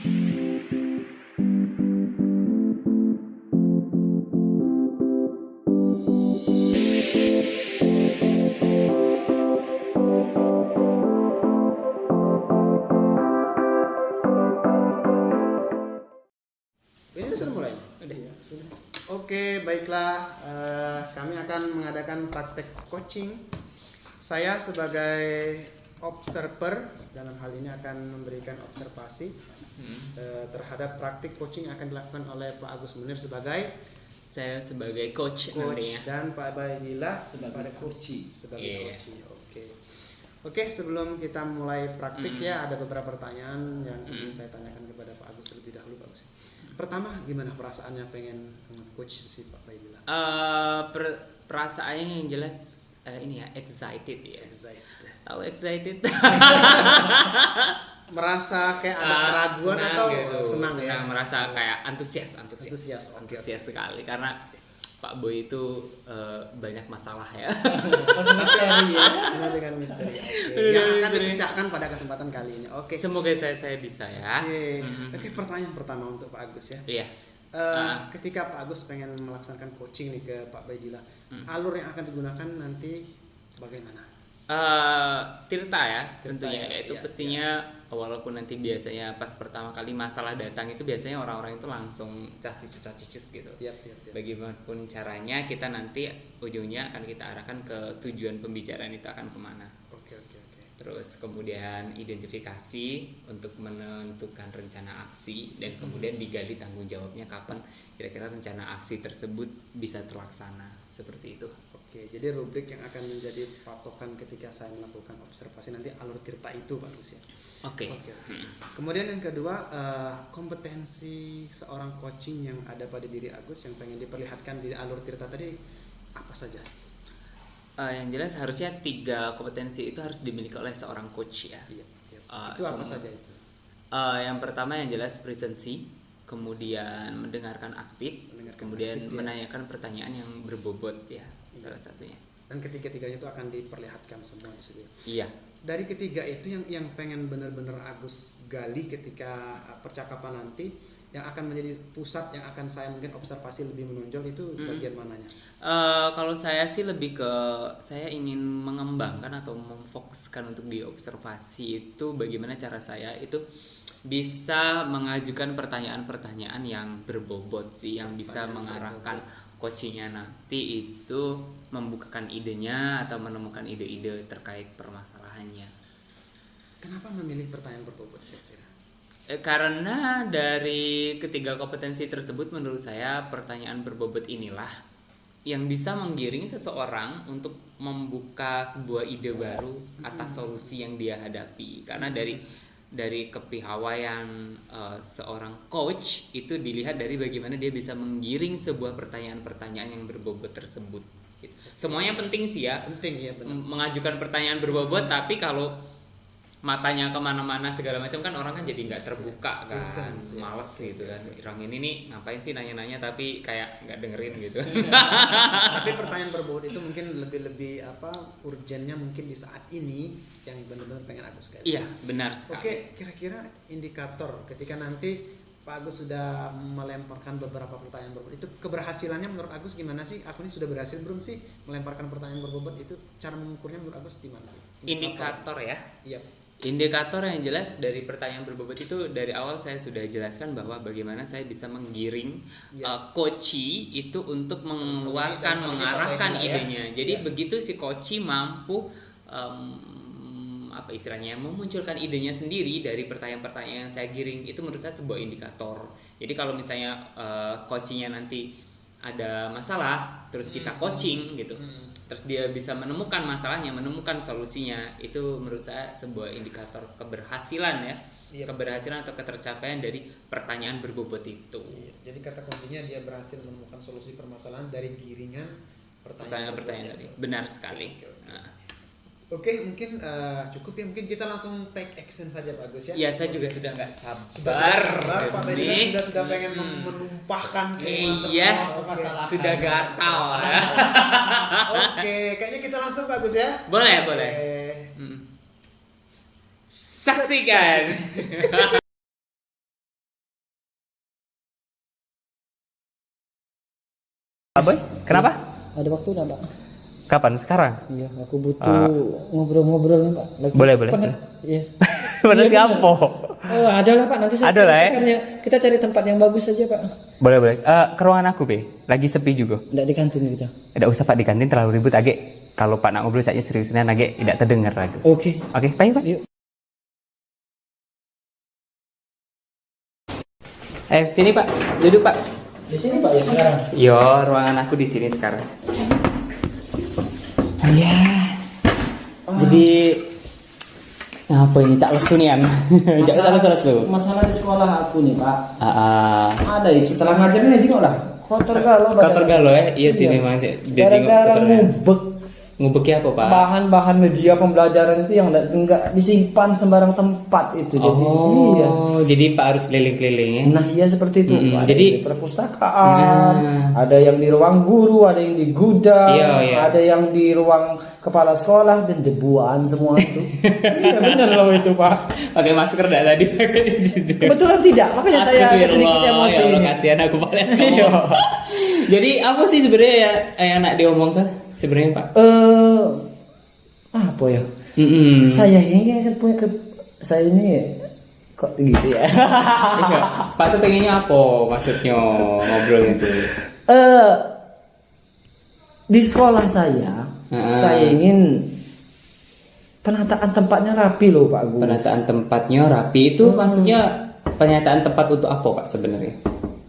Ini sudah mulai? Udah. Iya, sudah. Oke, baiklah. Kami akan mengadakan praktek coaching. Saya sebagai observer dalam hal ini akan memberikan observasi terhadap praktik coaching yang akan dilakukan oleh Pak Agus Munir sebagai coach nantinya. dan Pak Baidillah sebagai coach. sebagai coach. Oke, sebelum kita mulai praktik ya ada beberapa pertanyaan yang ingin saya tanyakan kepada Pak Agus terlebih dahulu, Pak Agus. Pertama, gimana perasaannya pengen coach si Pak Baidillah? Perasaannya yang jelas ini ya, excited ya. Tahu excited? Merasa kayak ada keraguan senang atau gitu. senang ya? Merasa kayak antusias Oke. sekali karena Pak Boy itu banyak masalah ya. Misteri ya, dengan misteri. Oke. Yang akan dipecahkan pada kesempatan kali ini. Oke. Semoga saya bisa ya. Oke, pertanyaan pertama untuk Pak Agus ya. Iya. Ketika Pak Agus pengen melaksanakan coaching nih ke Pak Baidillah, alur yang akan digunakan nanti bagaimana? Tirta ya tentunya ya, itu iya, pastinya walaupun nanti biasanya pas pertama kali masalah datang itu biasanya orang-orang itu langsung cacis gitu. Yap. Bagaimanapun caranya kita nanti ujungnya akan kita arahkan ke tujuan pembicaraan itu akan kemana. Oke. Terus kemudian identifikasi untuk menentukan rencana aksi dan kemudian digali tanggung jawabnya kapan kira-kira rencana aksi tersebut bisa terlaksana seperti itu. Oke, jadi rubrik yang akan menjadi patokan ketika saya melakukan observasi nanti alur tirta itu, Pak Gus ya. Oke. Kemudian yang kedua, kompetensi seorang coaching yang ada pada diri Agus yang pengen diperlihatkan di alur tirta tadi apa saja sih? Yang jelas harusnya 3 kompetensi itu harus dimiliki oleh seorang coach ya. Iya. Itu apa saja itu? Yang pertama yang jelas presensi, kemudian mendengarkan aktif, kemudian menanyakan pertanyaan yang berbobot ya. Salah satunya. Dan ketiga-tiganya itu akan diperlihatkan semua di sini. Iya. Dari ketiga itu yang pengen benar-benar Agus gali ketika percakapan nanti yang akan menjadi pusat yang akan saya mungkin observasi lebih menonjol itu bagian mananya? Kalau saya sih lebih ke saya ingin mengembangkan atau memfokuskan untuk diobservasi itu bagaimana cara saya itu bisa mengajukan pertanyaan-pertanyaan yang berbobot sih yang bisa mengarahkan coachingnya nanti itu membukakan idenya atau menemukan ide-ide terkait permasalahannya. Kenapa memilih pertanyaan berbobot kira-kira? Karena dari ketiga kompetensi tersebut menurut saya pertanyaan berbobot inilah yang bisa menggiring seseorang untuk membuka sebuah ide baru atas solusi yang dia hadapi. Karena dari kepiawaian seorang coach itu dilihat dari bagaimana dia bisa menggiring sebuah pertanyaan-pertanyaan yang berbobot tersebut. Semuanya penting sih ya. Penting ya benar. Mengajukan pertanyaan berbobot, tapi kalau matanya kemana-mana segala macam kan orang kan jadi nggak terbuka kan, males gitu kan. Orang ini nih ngapain sih nanya-nanya tapi kayak nggak dengerin gitu. Tapi pertanyaan berbobot itu mungkin lebih urgennya mungkin di saat ini yang benar-benar pengen Agus sekali. Iya benar sekali. Oke, kira-kira indikator ketika nanti Pak Agus sudah melemparkan beberapa pertanyaan berbobot itu keberhasilannya menurut Agus gimana sih? Aku ini sudah berhasil belum sih melemparkan pertanyaan berbobot itu? Cara mengukurnya menurut Agus gimana sih? Indikator ya. Iya. Indikator yang jelas dari pertanyaan berbobot itu dari awal saya sudah jelaskan bahwa bagaimana saya bisa menggiring coachee itu untuk mengarahkan idenya. Jadi begitu si coachee mampu memunculkan idenya sendiri dari pertanyaan-pertanyaan yang saya giring, itu menurut saya sebuah indikator. Jadi kalau misalnya coachingnya nanti ada masalah terus kita coaching gitu, terus dia bisa menemukan masalahnya, menemukan solusinya, itu menurut saya sebuah indikator keberhasilan ya. Keberhasilan atau ketercapaian dari pertanyaan berbobot itu. Jadi kata kuncinya dia berhasil menemukan solusi permasalahan dari giringan pertanyaan-pertanyaan tadi. Benar sekali. Oke, mungkin cukup ya. Mungkin kita langsung take action saja Pak Agus ya. Iya, saya juga sudah nggak sabar. Pak Baidillah sudah pengen menumpahkan semua masalah. Sudah gatal. Oke, kayaknya kita langsung Pak Agus ya. Boleh. Saksikan. Boy? Kenapa? Ada waktu nggak Pak? Kapan? Sekarang? Iya, aku butuh ngobrol-ngobrol nih Pak. Lagi Boleh, boleh. penat. Iya. Bener Iya, gampo. Oh, ada lah Pak. Nanti saya Ada lah, ya. carikan ya. Kita cari tempat yang bagus saja Pak. Boleh, boleh. Ke ruangan aku, Be. Lagi sepi juga. Nggak di kantin kita. Tidak usah Pak di kantin terlalu ribut Age. Kalau Pak nak ngobrol saja seriusnya Age tidak terdengar lagi. Oke. Oke, baik Pak. Yuk. Sini Pak. Duduk Pak. Di sini Pak ya sekarang. Yo, ruangan aku di sini sekarang. Ya. Jadi apa ini cak lesu nih an? Cak lesu. Masalah di sekolah aku nih Pak. Ada isi setelah ngajarnya juga lah. Kotor galau. Kotor galau ya? Iya sih Iya. memang. Gara-gara ngubek Ngubeknya apa Pak? bahan-bahan media pembelajaran itu yang nggak disimpan sembarang tempat itu. Jadi iya. Jadi Pak harus keliling-keliling ya? Nah iya seperti itu. Ada jadi yang di perpustakaan, ada yang di ruang guru, ada yang di gudang, Iya. ada yang di ruang kepala sekolah dan debuan semua itu. Iya benar loh itu Pak. Pakai masker dah tadi pakai di situ. Kebetulan tidak, makanya saya agak sedikit emosi Ya Allah, ini. kasihan aku paling Iya. Jadi apa sih sebenarnya yang nak diomongkan sebenarnya Pak? Apa ya? Mm-mm. Saya ini kan punya saya ini kok gitu ya. Iya. Pak tuh pengennya apa maksudnya ngobrol itu? Di sekolah saya ingin penataan tempatnya rapi loh Pak Gu. Penataan tempatnya rapi itu maksudnya penyataan tempat untuk apa Pak sebenarnya?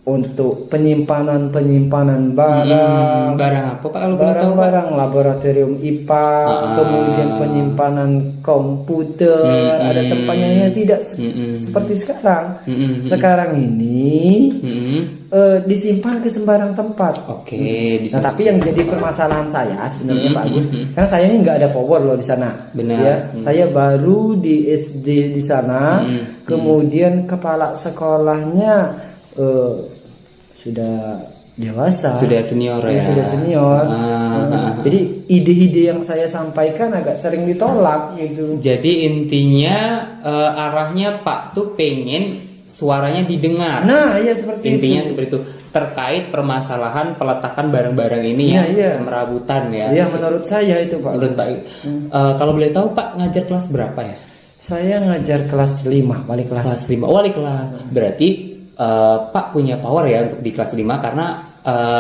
Untuk penyimpanan barang, Barang apa Pak kalau boleh tahu Pak? barang laboratorium IPA, kemudian penyimpanan komputer, ada tempatnya yang tidak seperti sekarang. Sekarang ini disimpan ke sembarang tempat. Oke. Nah, tapi yang jadi permasalahan saya sebenarnya Pak Agus, karena saya ini nggak ada power loh di sana. Benar. Ya, saya baru di SD di sana, kemudian kepala sekolahnya sudah dewasa. Sudah senior ya. Sudah senior. Jadi ide-ide yang saya sampaikan agak sering ditolak gitu. Jadi intinya arahnya Pak tuh pengen suaranya didengar. Nah, iya seperti Intinya itu. seperti itu terkait permasalahan peletakan barang-barang ini Nah, yang iya. semerabutan ya. Iya, menurut saya itu Pak. Menurut Pak, kalau boleh tahu Pak ngajar kelas berapa ya? Saya ngajar kelas 5, wali kelas. Kelas 5. Wali kelas. Berarti Pak punya power ya untuk di kelas 5 karena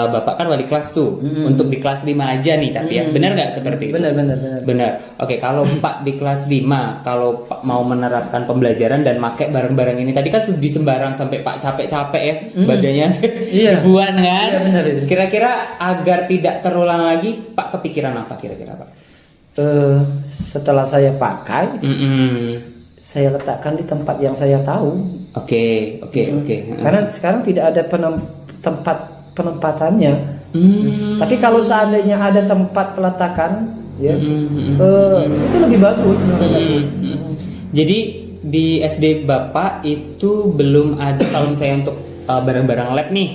Bapak kan wali kelas tuh. Untuk di kelas 5 aja nih tapi ya. Benar nggak seperti itu? Benar. Benar. Oke, kalau Pak di kelas 5 kalau Pak mau menerapkan pembelajaran dan pakai barang-barang ini tadi kan di sembarang sampai Pak capek-capek ya badannya Iya. ribuan kan. Iya, benar itu. Kira-kira agar tidak terulang lagi Pak kepikiran apa kira-kira Pak? Setelah saya pakai, saya letakkan di tempat yang saya tahu. Oke. Karena sekarang tidak ada tempat penempatannya. Tapi kalau seandainya ada tempat peletakan, ya, itu lebih bagus menurut aku. Jadi di SD Bapak itu belum ada kalau misalnya untuk barang-barang lab nih,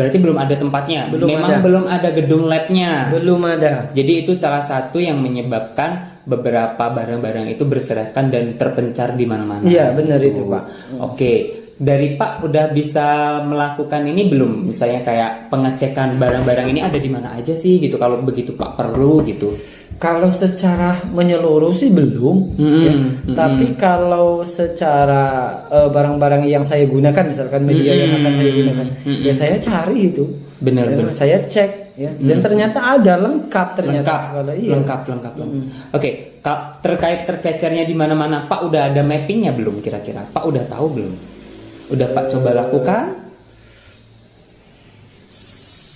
berarti belum ada tempatnya. Belum ada gedung labnya. Belum ada. Jadi itu salah satu yang menyebabkan beberapa barang-barang itu berserakan dan terpencar di mana-mana. Iya, benar itu Pak. Oke, dari Pak udah bisa melakukan ini belum? Misalnya kayak pengecekan barang-barang ini ada di mana aja sih gitu. Kalau begitu Pak perlu gitu. Kalau secara menyeluruh sih belum, ya. Tapi kalau secara barang-barang yang saya gunakan, misalkan media yang akan saya gunakan, ya saya cari itu. Benar. Saya cek, ya. Dan ternyata ada lengkap ternyata. Lengkap. Oke, terkait tercecernya di mana-mana, Pak udah ada mappingnya belum kira-kira? Pak udah tahu belum? Udah Pak coba lakukan?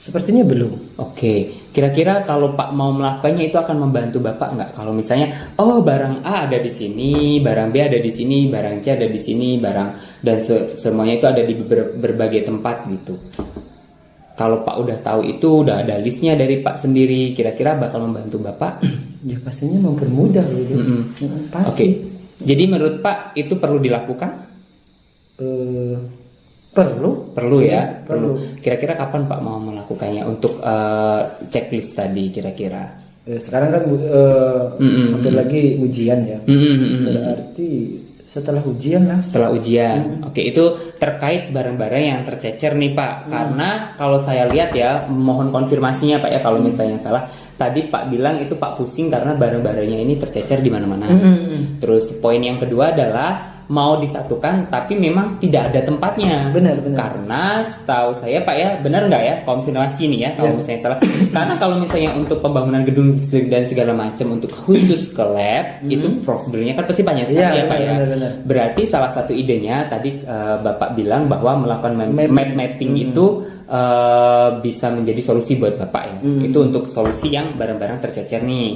Sepertinya belum. Oke, kira-kira kalau Pak mau melakukannya itu akan membantu Bapak nggak? Kalau misalnya, barang A ada di sini, barang B ada di sini, barang C ada di sini, barang dan semuanya itu ada di berbagai tempat gitu. Kalau Pak udah tahu itu, udah ada listnya dari Pak sendiri, kira-kira bakal membantu Bapak? Ya pastinya mempermudah gitu. Pasti. Oke, jadi menurut Pak itu perlu dilakukan? Perlu Ya. perlu. Kira-kira kapan Pak mau melakukannya untuk checklist tadi kira-kira? Sekarang kan hampir lagi ujian ya. Berarti setelah ujian lah. Setelah ujian. Oke, itu terkait barang-barang yang tercecer nih Pak. Karena kalau saya lihat ya, mohon konfirmasinya Pak ya kalau misalnya salah. Tadi Pak bilang itu Pak pusing karena barang-barangnya ini tercecer di mana-mana. Terus poin yang kedua adalah mau disatukan tapi memang tidak ada tempatnya. Benar. Karena setahu saya Pak ya, benar nggak ya, konfirmasi nih ya kalau misalnya salah. Karena kalau misalnya untuk pembangunan gedung dan segala macam untuk khusus ke lab itu prosedurnya kan pasti banyak sekali ya Pak ya. Benar. Berarti salah satu idenya tadi Bapak bilang bahwa melakukan mapping itu bisa menjadi solusi buat Bapak ya. Itu untuk solusi yang barang-barang tercecer nih.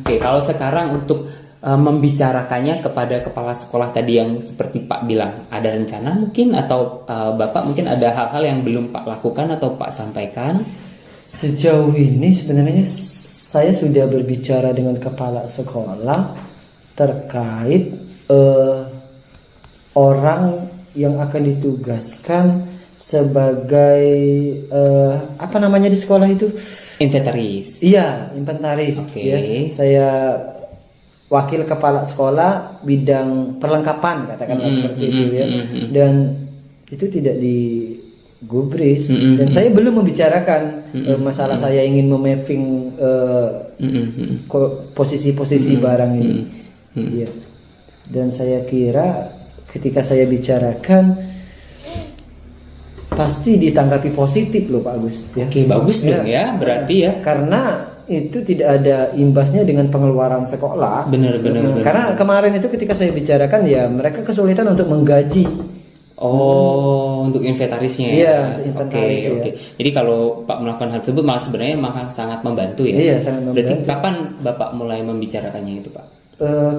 Oke, kalau sekarang untuk membicarakannya kepada kepala sekolah tadi yang seperti Pak bilang, ada rencana mungkin atau Bapak mungkin ada hal-hal yang belum Pak lakukan atau Pak sampaikan? Sejauh ini sebenarnya saya sudah berbicara dengan kepala sekolah terkait orang yang akan ditugaskan sebagai apa namanya di sekolah itu? Inventaris. Iya, inventaris. Oke. Ya, saya wakil kepala sekolah bidang perlengkapan katakanlah seperti itu ya. Dan itu tidak digubris dan saya belum membicarakan masalah saya ingin memapping posisi-posisi barang ini. Iya. Dan saya kira ketika saya bicarakan pasti ditanggapi positif loh Pak Agus ya. Oke, bagus dong ya berarti ya. Karena itu tidak ada imbasnya dengan pengeluaran sekolah. Benar. Karena kemarin itu ketika saya bicarakan ya mereka kesulitan untuk menggaji. Untuk inventarisnya. Iya, ya. inventaris, Oke. Jadi kalau Pak melakukan hal tersebut malah sebenarnya sangat membantu ya. Iya, sangat membantu. Berarti kapan Bapak mulai membicarakannya itu Pak?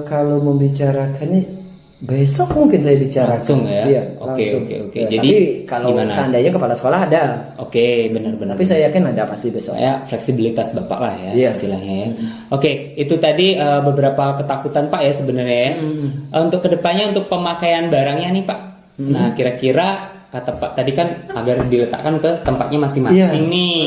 Kalau membicarakannya besok mungkin saya bicarakan. Langsung ya. Iya, Oke. langsung. Ya, Jadi tapi kalau gimana? seandainya kepala sekolah ada. Oke, benar. Tapi saya yakin ada pasti besok. Ya, fleksibilitas Bapak lah ya, Iya. istilahnya ya. Oke, itu tadi beberapa ketakutan Pak ya sebenarnya ya. Untuk kedepannya untuk pemakaian barangnya nih Pak. Nah, kira-kira kata Pak tadi kan agar diletakkan ke tempatnya masing-masing Iya. nih.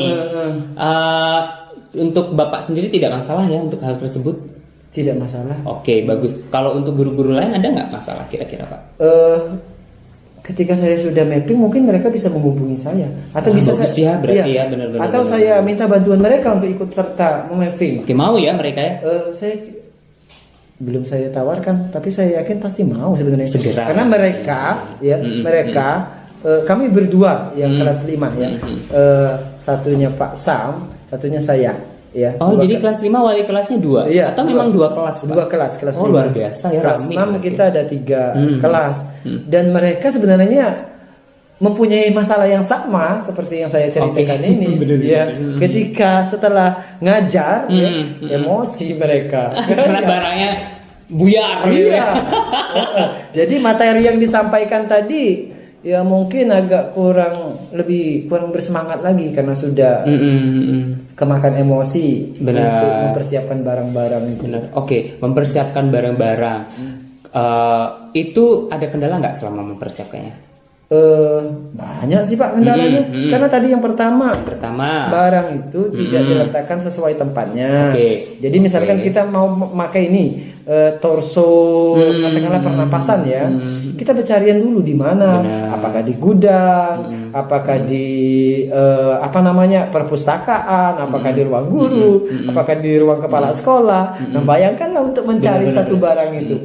Untuk Bapak sendiri tidak masalah ya untuk hal tersebut? Tidak masalah. Oke, bagus. Kalau untuk guru-guru lain ada nggak masalah kira-kira Pak? Ketika saya sudah mapping mungkin mereka bisa menghubungi saya atau bisa bagus saya ya, berarti ya, benar-benar. atau saya minta bantuan mereka untuk ikut serta memapping. Oke, mau ya mereka ya? Saya belum saya tawarkan tapi saya yakin pasti mau sebenarnya. Segera. Karena mereka kami berdua yang kelas 5 ya. Satunya Pak Sam, satunya saya ya. Oh, Dua jadi kelas 5 wali kelasnya 2? Iya, Atau memang 2 kelas? Pak? Dua kelas Oh, 5. luar biasa ya, Kelas rame 6 berarti. kita ada 3 kelas. Dan mereka sebenarnya mempunyai masalah yang sama seperti yang saya ceritakan ini. Ya, ketika setelah ngajar ya, emosi mereka. Karena barangnya buyar gitu ya. Iya. Jadi materi yang disampaikan tadi ya mungkin agak kurang bersemangat lagi karena sudah kemakan emosi Benar. untuk mempersiapkan barang-barang itu. Benar. Oke, mempersiapkan barang-barang. Itu ada kendala nggak selama mempersiapkannya? Banyak sih Pak kendalanya. Karena tadi yang pertama barang itu tidak diletakkan sesuai tempatnya. Oke. Jadi misalkan kita mau memakai ini torso katakanlah pernapasan ya. Kita bercarian dulu di mana. Benar. Apakah di gudang, apakah di perpustakaan, apakah di ruang guru, apakah di ruang kepala sekolah. Nah, bayangkanlah untuk mencari satu barang itu.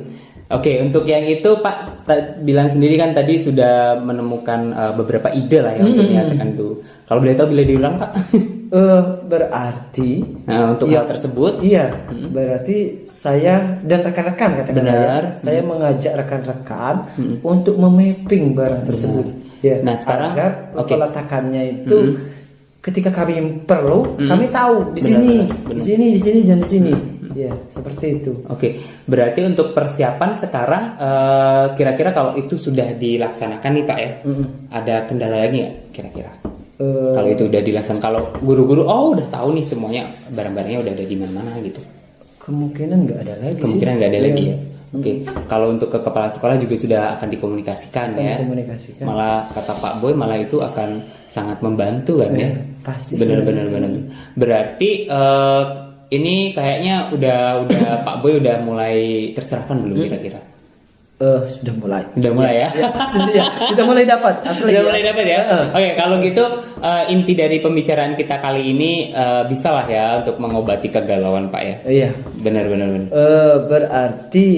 Oke, untuk yang itu Pak bilang sendiri kan tadi sudah menemukan beberapa ide lah ya untuk menyelesaikan itu. Kalau boleh tahu bila diulang Pak? Berarti untuk hal tersebut? Iya, berarti saya dan rekan-rekan katakanlah ya, saya mengajak rekan-rekan untuk memapping barang tersebut. Ya, nah sekarang agar peletakannya itu ketika kami perlu, kami tahu di sini dan di sini. Ya, seperti itu. Oke, berarti untuk persiapan sekarang kira-kira kalau itu sudah dilaksanakan nih Pak ya, ada kendala lagi nggak kira-kira? Kalau itu udah dilaksanakan, kalau guru-guru udah tahu nih semuanya barang-barangnya udah ada di mana-mana gitu. Kemungkinan nggak ada lagi. Kemungkinan nggak ada lagi ya. Oke, kalau untuk ke kepala sekolah juga sudah akan dikomunikasikan ya. Malah kata Pak Boy malah itu akan sangat membantu kan ya. Pasti. Benar. Berarti ini kayaknya udah Pak Boy udah mulai tercerahkan belum kira-kira? Sudah mulai. Udah mulai ya? Ya, sudah mulai dapat. Asli Udah ya. mulai dapat ya? Oke, kalau gitu inti dari pembicaraan kita kali ini bisa lah ya untuk mengobati kegalauan Pak ya? Iya. Benar. Berarti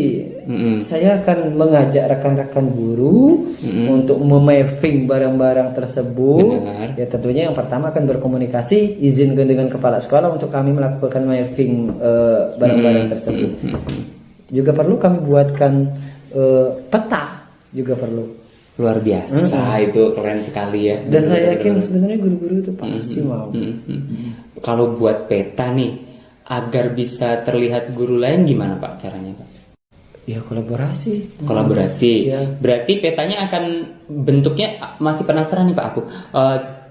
saya akan mengajak rekan-rekan guru untuk memapping barang-barang tersebut. Benar. Ya tentunya yang pertama akan berkomunikasi, izinkan dengan kepala sekolah untuk kami melakukan mapping barang-barang tersebut. Juga perlu kami buatkan peta, juga perlu. Luar biasa, itu keren sekali ya. Dan saya yakin sebenarnya guru-guru itu pasti mau. Kalau buat peta nih, agar bisa terlihat guru lain gimana Pak caranya Pak? Ya kolaborasi. Kolaborasi. Ya. Berarti petanya akan bentuknya, masih penasaran nih Pak aku.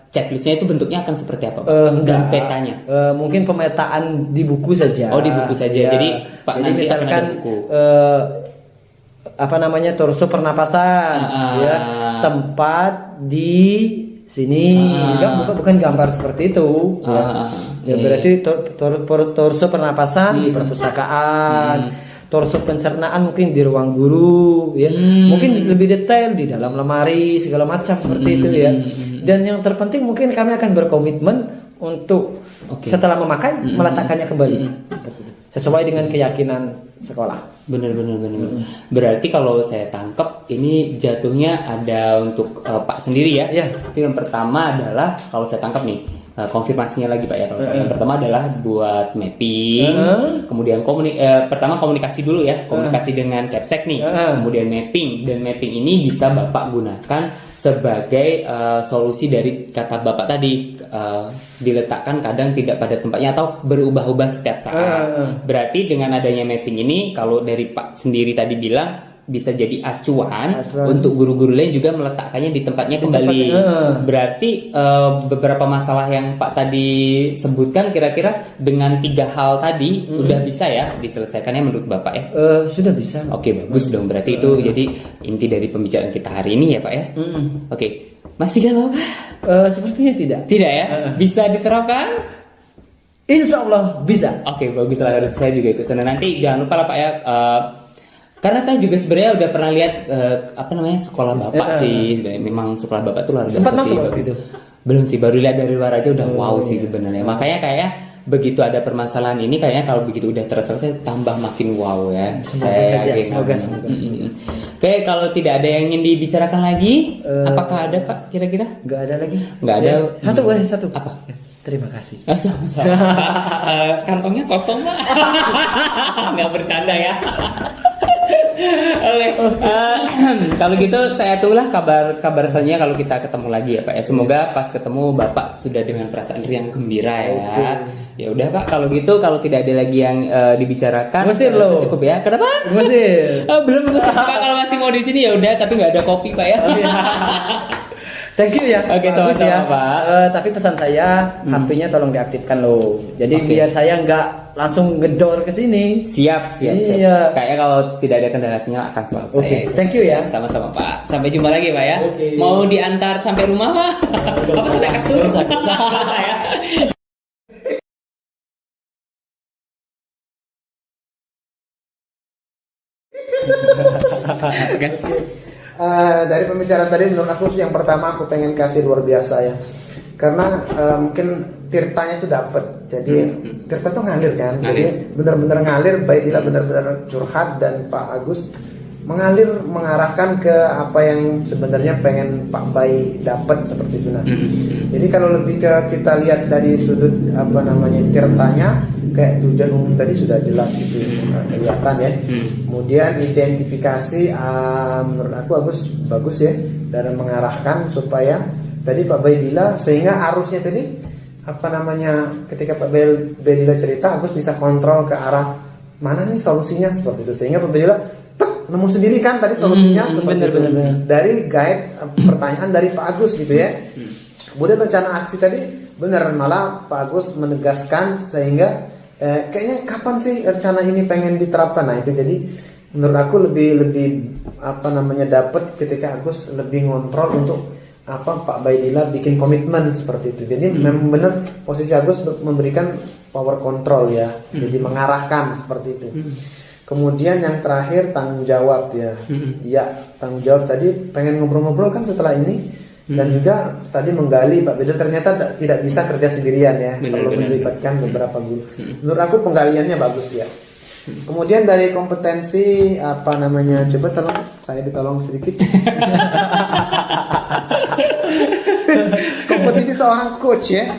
Checklistnya itu bentuknya akan seperti apa Pak? Dan Enggak. petanya? Mungkin pemetaan di buku saja. Oh, di buku saja. Ya. Jadi Pak nanti misalkan akan ada buku. Torso pernapasan, ya, tempat di sini, bukan gambar seperti itu. Ya berarti torso pernapasan di perpustakaan, torso pencernaan mungkin di ruang guru, ya, mungkin lebih detail di dalam lemari segala macam seperti itu ya. Dan yang terpenting mungkin kami akan berkomitmen untuk setelah memakai meletakkannya kembali sesuai dengan keyakinan sekolah. Bener. Berarti kalau saya tangkap ini jatuhnya ada untuk Pak sendiri ya. Ya. Itu yang pertama adalah kalau saya tangkap nih konfirmasinya lagi Pak ya. Kalau yang pertama adalah buat mapping, kemudian pertama komunikasi dulu ya, komunikasi dengan Capsek nih, kemudian mapping, dan mapping ini bisa Bapak gunakan sebagai solusi dari kata Bapak tadi, diletakkan kadang tidak pada tempatnya atau berubah-ubah setiap saat. Berarti dengan adanya mapping ini, kalau dari Pak sendiri tadi bilang bisa jadi acuan untuk guru-guru lain juga meletakkannya di tempatnya kembali. Berarti beberapa masalah yang Pak tadi sebutkan kira-kira dengan 3 hal tadi udah bisa ya diselesaikannya menurut Bapak ya? Sudah bisa. Oke, bagus dong. Berarti itu jadi inti dari pembicaraan kita hari ini ya Pak ya? Oke, masih galau kah? Sepertinya tidak. Tidak ya? Bisa diterapkan? Insya Allah bisa. Oke, bagus lah. Saya juga ikut sana. Nanti jangan lupa lah Pak ya. Karena saya juga sebenarnya udah pernah lihat sekolah Bapak sih. Sebenarnya memang sekolah Bapak tuh luar biasa. Sempat sih. masuk waktu itu? Belum sih, baru lihat dari luar aja udah wow sih sebenarnya. Makanya kayak begitu ada permasalahan ini kayaknya kalau begitu udah terselesai tambah makin wow ya. Semoga. Oke, kalau tidak ada yang ingin dibicarakan lagi, apakah ada Pak kira-kira? Nggak ada lagi. Nggak ada. Satu. Apa? Terima kasih. Sama-sama. Kantongnya kosong Pak. Nggak bercanda ya. Oke, kalau gitu saya tunggulah kabar selanjutnya kalau kita ketemu lagi ya Pak ya. Semoga pas ketemu Bapak sudah dengan perasaan yang gembira ya. Ya udah Pak, kalau gitu kalau tidak ada lagi yang dibicarakan cukup ya. Kenapa? Ngusir. Belum Pak, kalau masih mau di sini ya udah, tapi nggak ada kopi Pak ya. Thank you ya. Oke, sama-sama ya. Pak. Tapi pesan saya, HP-nya tolong diaktifkan loh. Jadi biar saya nggak langsung gedor ke sini. Siap. Iya. Kayaknya kalau tidak ada kendala sinyal akan selesai. Oke, thank you ya. Sama-sama Pak. Sampai jumpa lagi Pak ya. Oke. Mau diantar sampai rumah Pak? Apa sudah kasur? Ya. Gas. Dari pembicaraan tadi menurut aku yang pertama aku pengen kasih luar biasa ya, karena mungkin Tirtanya itu dapat, jadi Tirta tuh ngalir kan, jadi benar-benar ngalir, baik Dila benar-benar curhat dan Pak Agus mengalir mengarahkan ke apa yang sebenarnya pengen Pak Bay dapat seperti itu. Nah, jadi kalau lebih ke kita lihat dari sudut Tirtanya, kayak tujuan umum tadi sudah jelas itu kelihatan ya. Kemudian identifikasi menurut aku bagus ya dalam mengarahkan supaya tadi Pak Baidila sehingga arusnya tadi ketika Pak Baidila cerita Agus bisa kontrol ke arah mana nih solusinya seperti itu, sehingga Pak Baidila nemu sendiri kan tadi solusinya seperti itu dari guide pertanyaan dari Pak Agus gitu ya. Kemudian rencana aksi tadi benar, malah Pak Agus menegaskan sehingga kayaknya kapan sih rencana ini pengen diterapkan. Nah itu jadi menurut aku lebih dapat ketika Agus lebih ngontrol untuk Pak Baidila bikin komitmen seperti itu. Jadi memang benar posisi Agus memberikan power control ya, jadi mengarahkan seperti itu. Kemudian yang terakhir tanggung jawab ya. Iya, tanggung jawab tadi pengen ngobrol-ngobrol kan setelah ini. Dan juga tadi menggali Pak Bedel ternyata tidak bisa kerja sendirian ya, perlu melibatkan beberapa guru. Menurut aku penggaliannya bagus ya. Kemudian dari kompetensi apa namanya, coba tolong saya ditolong sedikit. Kompetisi seorang coach ya.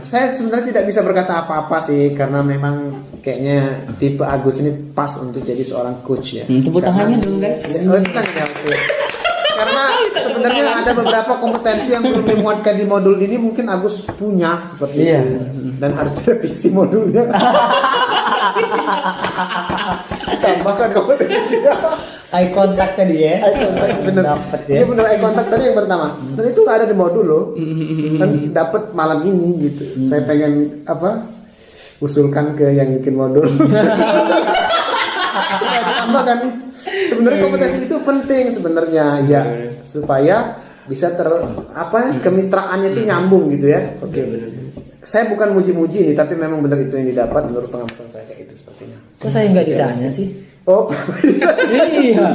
Saya sebenarnya tidak bisa berkata apa-apa sih karena memang kayaknya tipe Agus ini pas untuk jadi seorang coach ya. Tepuk tangannya dong guys. Karena sebenarnya ada beberapa kompetensi yang belum dimuatkan di modul ini mungkin Agus punya seperti itu dan harus direvisi modulnya. Tambahkan kompetensi dia. Eye contact tadi ya. Eye contact bener. Dapat ya. Iya bener, eye contact tadi yang pertama. Dan itu nggak ada di modul loh. Dan dapat malam ini gitu. Saya pengen usulkan ke yang bikin modul. Tambahkan itu. Sebenarnya kompetensi itu penting sebenarnya ya supaya bisa kemitraannya itu nyambung gitu ya. Oke, benar. Saya bukan muji-muji nih, tapi memang benar itu yang didapat menurut pengamatan saya kayak itu sepertinya. Kok saya nggak ditanya sih? Oh, iya.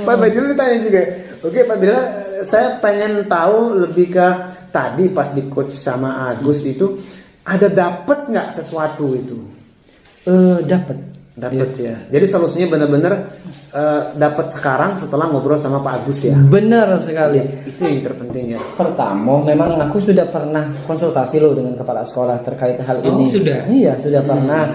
Pak Bedil ditanya juga. Oke, Pak Bedil, saya pengen tahu lebih ke tadi pas di coach sama Agus itu ada dapat nggak sesuatu itu? Dapat ya. Jadi solusinya benar-benar dapat sekarang setelah ngobrol sama Pak Agus ya. Benar sekali. Itu yang terpenting ya. Pertama, memang aku sudah pernah konsultasi loh dengan kepala sekolah terkait hal ini. Sudah? Iya, sudah pernah.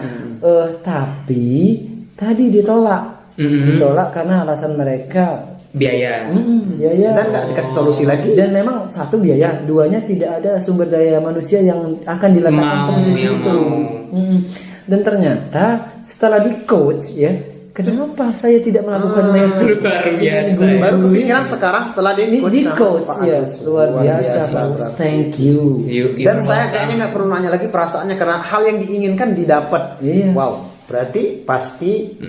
Tapi tadi ditolak. Ditolak karena alasan mereka biaya. Biaya. Dan nggak dikasih solusi lagi. Dan memang satu biaya, duanya tidak ada sumber daya manusia yang akan diletakkan posisi itu. Dan ternyata setelah di coach ya, kenapa saya tidak melakukan luar biasa. Baru kepikiran sekarang setelah di coach ya, luar biasa. Thank you. Dan saya kayaknya nggak perlu nanya lagi perasaannya karena hal yang diinginkan didapat. Wow, berarti pasti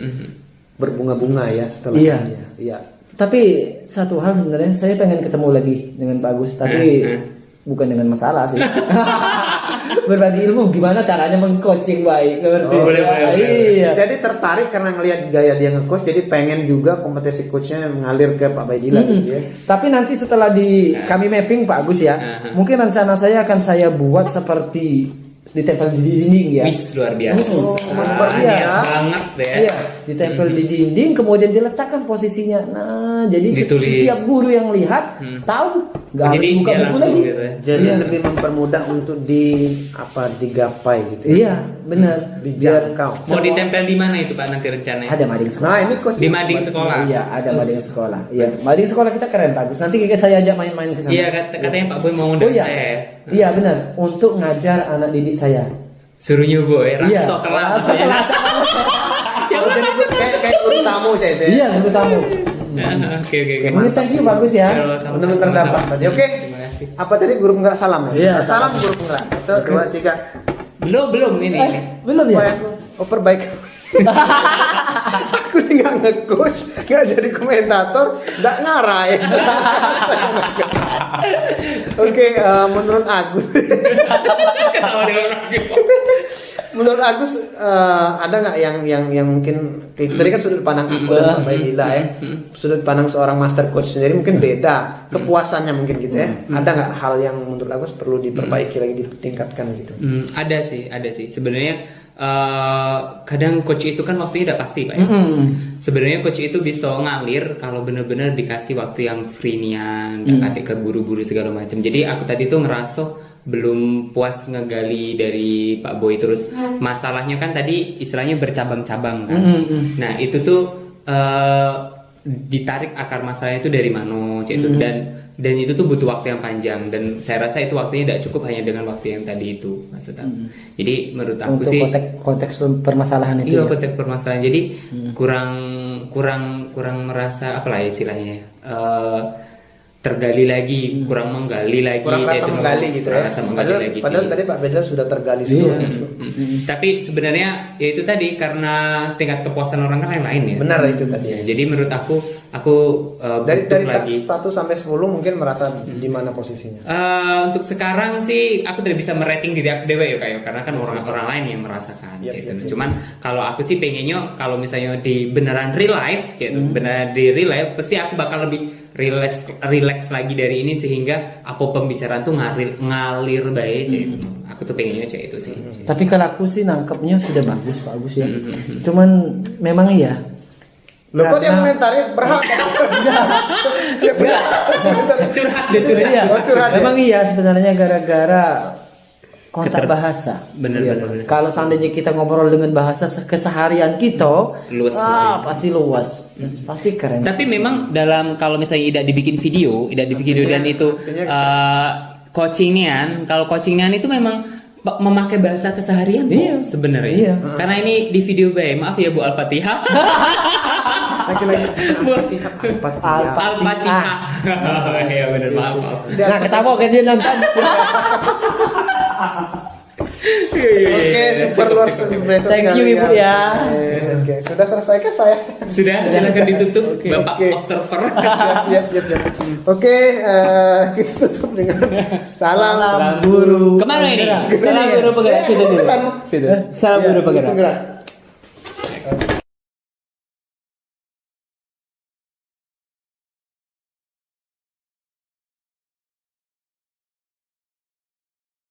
berbunga-bunga ya setelah ini. Iya. Tapi satu hal sebenarnya saya pengen ketemu lagi dengan Pak Agus, tapi bukan dengan masalah sih. Berbagi ilmu gimana caranya meng-coaching baik seperti boleh. Iya. Jadi tertarik karena ngelihat gaya dia nge-coach, jadi pengen juga kompetensi coachnya mengalir ke Pak Baidila gitu ya. Tapi nanti setelah kami mapping Pak Agus ya, mungkin rencana saya akan saya buat seperti ditempel di dinding ya. Wis luar biasa. Banget deh. Iya, ditempel di dinding kemudian diletakkan posisinya. Nah, jadi setiap guru yang lihat tahu nggak harus buka buku lagi. Gitu ya. Jadi lebih mempermudah untuk digapai gitu. Iya, benar. Dijangkau. Mau ditempel di mana itu Pak nanti rencananya? Ada mading sekolah. Nah, ini coach di mading sekolah. Iya, ada mading sekolah. Iya, mading sekolah kita keren bagus. Nanti saya ajak main-main ke sana. Iya, katanya Pak Boy mau ngundang saya. Iya benar, untuk ngajar anak didik saya. Suruh nyoba ya, rasa kelas saya. Kayak guru tamu saya itu. Iya, guru tamu. Oke. Thank you, bagus ya. Benar-benar dapat. Oke. Apa tadi guru penggerak salam ya? Iya. Salam guru penggerak. 1, 2, 3. Belum ini. Belum ya? Perbaik. Aku nggak nge-coach, nggak jadi komentator, nggak ngarai. Oke, menurut Agus, menurut Agus ada nggak yang mungkin tadi kan sudut pandang aku dan Pak Baidila ya, sudut pandang seorang master coach sendiri mungkin beda, kepuasannya mungkin gitu ya. Ada nggak hal yang menurut Agus perlu diperbaiki lagi, ditingkatkan gitu? Ada sih. Sebenarnya kadang coach itu kan waktunya udah pasti Pak ya. Sebenarnya coach itu bisa ngalir kalau benar-benar dikasih waktu yang free-nian, nggak ke buru-buru segala macam. Jadi aku tadi tuh ngerasa belum puas ngegali dari Pak Boy terus. Masalahnya kan tadi istilahnya bercabang-cabang kan. Nah itu tuh ditarik akar masalahnya itu dari mana itu dan itu tuh butuh waktu yang panjang dan saya rasa itu waktunya tidak cukup hanya dengan waktu yang tadi itu maksud aku. Jadi menurut aku untuk sih konteks permasalahan itu. Iya, konteks permasalahan. Jadi kurang merasa apa lah istilahnya. tergali lagi, kurang menggali lagi, kurang rasa menggali gitu ya. kurang rasa menggali lagi Padahal sih. tadi Pak Bedra sudah tergali semua. Tapi sebenarnya ya itu tadi karena tingkat kepuasan orang kan lain ya. Benar itu tadi. Ya, jadi menurut aku Dari butuh lagi. 1 sampai 10 mungkin merasa di mana posisinya? Untuk sekarang sih aku tidak bisa merating diri aku dewe ya kayak karena kan orang lain yang merasakan gitu. Cuman kalau aku sih pengennya kalau misalnya di beneran real life gitu, beneran di real life pasti aku bakal lebih relax lagi dari ini sehingga apa pembicaraan tuh ngalir baik gitu. Aku tuh pengennya itu sih. Tapi kalau aku sih nangkepnya sudah bagus ya. Cuman memang iya. Loh kok dia komentari berhak? Curhat deh curhat. Iya. Oh, curhat ya? Memang iya sebenarnya gara-gara kontak bahasa. Bener. Kalau seandainya kita ngobrol dengan bahasa keseharian kita, Luas sih. pasti luas, pasti keren. Tapi memang dalam kalau misalnya tidak dibikin video dan itu coachingan, kalau coachingan itu memang memakai bahasa keseharian sebenarnya. Iya. Karena ini di video bay, maaf ya Bu Al-Fatihah. Lagi-lagi Al-Fatihah. Ya benar maaf. Nah, ketawa kan dia nonton. Oke, super luar biasa. Thank you, Ibu, ya. Oke, sudah selesai kan saya? Sudah, silakan ditutup Bapak Oke. observer. Siap. Oke, kita tutup dengan salam Guru. Kemana ini? Salam guru penggerak. Situ. Salam Salam guru penggerak.